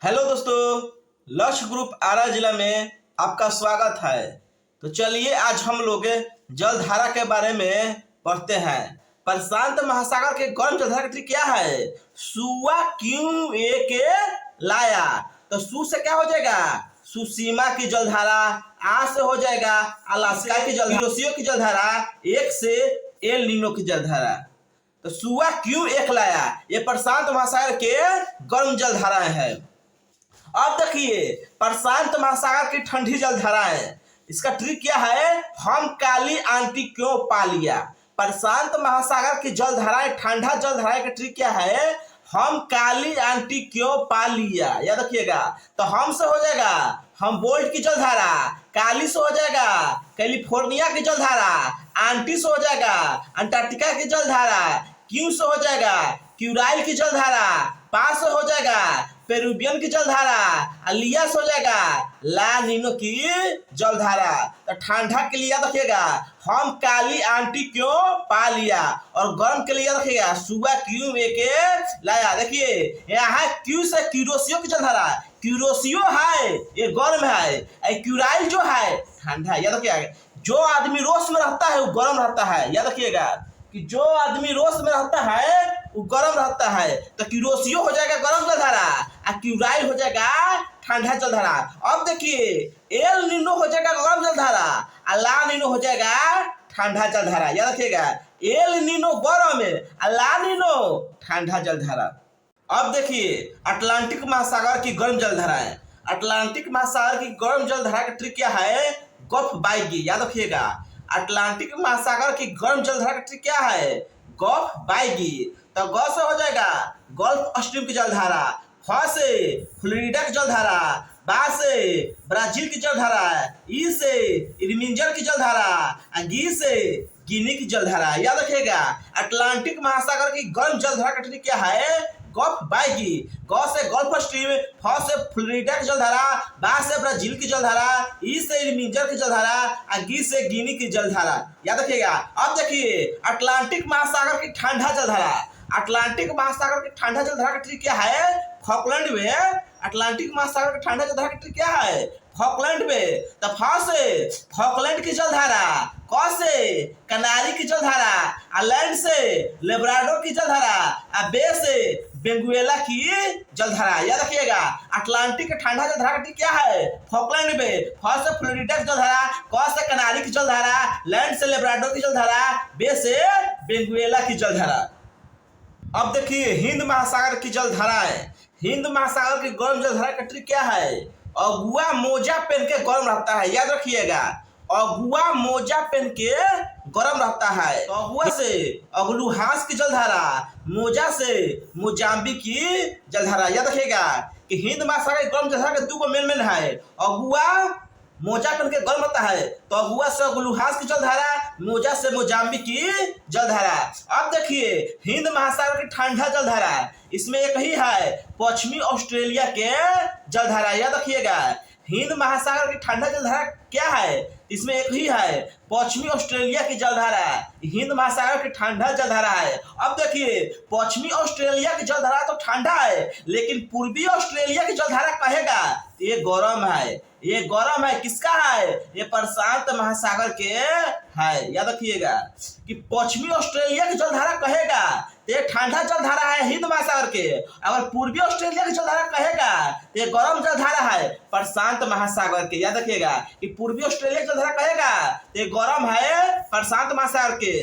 Hello दोस्तों, लक्ष्य group आरा जिला में आपका स्वागत है। तो चलिए आज हम लोग जलधारा के बारे में पढ़ते हैं। प्रशांत महासागर के गर्म जलधारा की क्या है? सुआ क्यों एक लाया। तो सु से क्या हो जाएगा? सुसीमा की जलधारा। आ से हो जाएगा अलास्का की जलधारा। हिरोशिमा की जलधारा। एक से एल नीनो की जलधारा। तो सुआ क्यों एक लाया, ये प्रशांत महासागर के गर्म जलधाराएं हैं। अब देखिए प्रशांत महासागर की ठंडी जलधाराएं, इसका ट्रिक क्या है? हम काली आंटी क्यों पा लिया। प्रशांत महासागर की जलधाराएं, ठंडा जलधाराएं का ट्रिक क्या है? हम काली आंटी क्यों पा लिया। याद रखिएगा। तो हम से हो जाएगा हम बोल्ट की जलधारा, काली से हो जाएगा कैलिफोर्निया की जलधारा, आंटी से हो जाएगा अंटार्कटिका की जलधारा, क्यू से हो जाएगा क्यूराइल की जलधारा, पा से हो जाएगा पेरुवियन की जलधारा, अलिया से हो जाएगा ला नीनो की जलधारा। तो ठंडा के लिए रखिएगा हम काली आंटी क्यों पा लिया, और गर्म के लिए रखिएगा सुबह क्यों एक लाया। देखिए यहाँ क्यू से क्यूरोसियो की जलधारा, क्यूरोसियो है ये गर्म है, क्यूराइल जो है ठंडा। याद रखिएगा जो आदमी रोश में रहता है वो गर्म रहता है। याद रखिएगा कि जो आदमी रोश में रहता है वो गर्म रहता है। तो क्यूरोसियो हो जाएगा गर्म जलधारा और क्यूराइल हो जाएगा ठंडा जलधारा। अब देखिए एल नीनो हो जाएगा गर्म जलधारा और ला नीनो हो जाएगा ठंडा जलधारा। याद रखिएगा एल नीनो गर्म है और ला नीनो ठंडा जलधारा। अब देखिए अटलांटिक महासागर की गर्म जलधारा है। अटलांटिक महासागर की गर्म जलधारा का ट्रिक क्या है? गल्फ बाइगी। याद रखिएगा अटलांटिक महासागर की गर्म जलधारा का ट्रिक क्या है? गल्फ बाइगी। तो ग से हो जाएगा गल्फ स्ट्रीम की जलधारा, फ से फ्लोरिडा की जलधारा, बा से ब्राजील की जलधारा, ई से इरमिंजर की जलधारा, गी से गिनी की जलधारा। याद रखिएगा अटलांटिक महासागर की गर्म जलधारा का ट्रिक क्या है? गल्फ बाइगी। ग से गल्फ स्ट्रीम, फ से फ्लोरिडा की जलधारा, बा से ब्राजील की जलधारा, ई से इरमिंजर की जलधारा और गी से गिनी की जलधारा। याद रखिएगा। अब देखिए अटलांटिक महासागर की ठंडा जलधारा, अटलांटिक महासागर की ठंडा जलधारा का ट्रिक क्या है? फॉकलैंड में अटलांटिक महासागर का ठंडा जलधारा का ट्रिक क्या है? फॉकलैंड में। तो फ से फॉकलैंड की जलधारा, क से कनारी की जलधारा, लैंड से लेब्राडोर की जलधारा, बे से वेनेजुएला की जलधारा। याद रखिएगा अटलांटिक ठंडा जलधारा का ट्रिक क्या है? फॉकलैंड में। फ से फ्लोरिडा की जलधारा, क से कनारी की जलधारा, लैंड से लेब्राडोर की जलधारा, बे से वेनेजुएला की जलधारा। अब देखिए हिंद महासागर की जलधारा है। हिंद महासागर की गर्म जलधारा का ट्रिक क्या है? अगुआ मोजा पहन के गर्म रहता है। याद रखिएगा अगुआ मोजा पहन के गर्म रहता है। तो अगुआ से अगलुहास की जलधारा, मोजा से मोजाम्बिक की जलधारा। याद रखिएगा कि हिंद महासागर की गर्म जलधारा के दो मेन है। अगुआ मोजा पहन के गर्म रहता है तो अगुआ से अगलुहास की जलधारा, मोजा से मोजाम्बिक की जलधारा। अब देखिए हिंद महासागर की ठंडा जलधारा, इसमें एक ही है पश्चिमी ऑस्ट्रेलिया के जलधारा। याद रखिएगा हिंद महासागर की ठंडा जलधारा क्या है? इसमें एक ही है पश्चिमी ऑस्ट्रेलिया की जलधारा। हिंद महासागर की ठंडा जलधारा है। अब देखिए पश्चिमी ऑस्ट्रेलिया की जलधारा तो ठंडा है, लेकिन पूर्वी ऑस्ट्रेलिया की जलधारा कहेगा ये गरम है। ये गरम है किसका है? ये प्रशांत महासागर के है। याद रखिएगा कि पश्चिमी ऑस्ट्रेलिया की जलधारा कहेगा ये ठंडा जलधारा है हिंद महासागर के, अगर पूर्वी ऑस्ट्रेलिया की जलधारा कहेगा ये गर्म जलधारा है प्रशांत महासागर के। याद रखिएगा कि पूर्वी ऑस्ट्रेलिया की जलधारा कहेगा ये गर्म है प्रशांत महासागर के।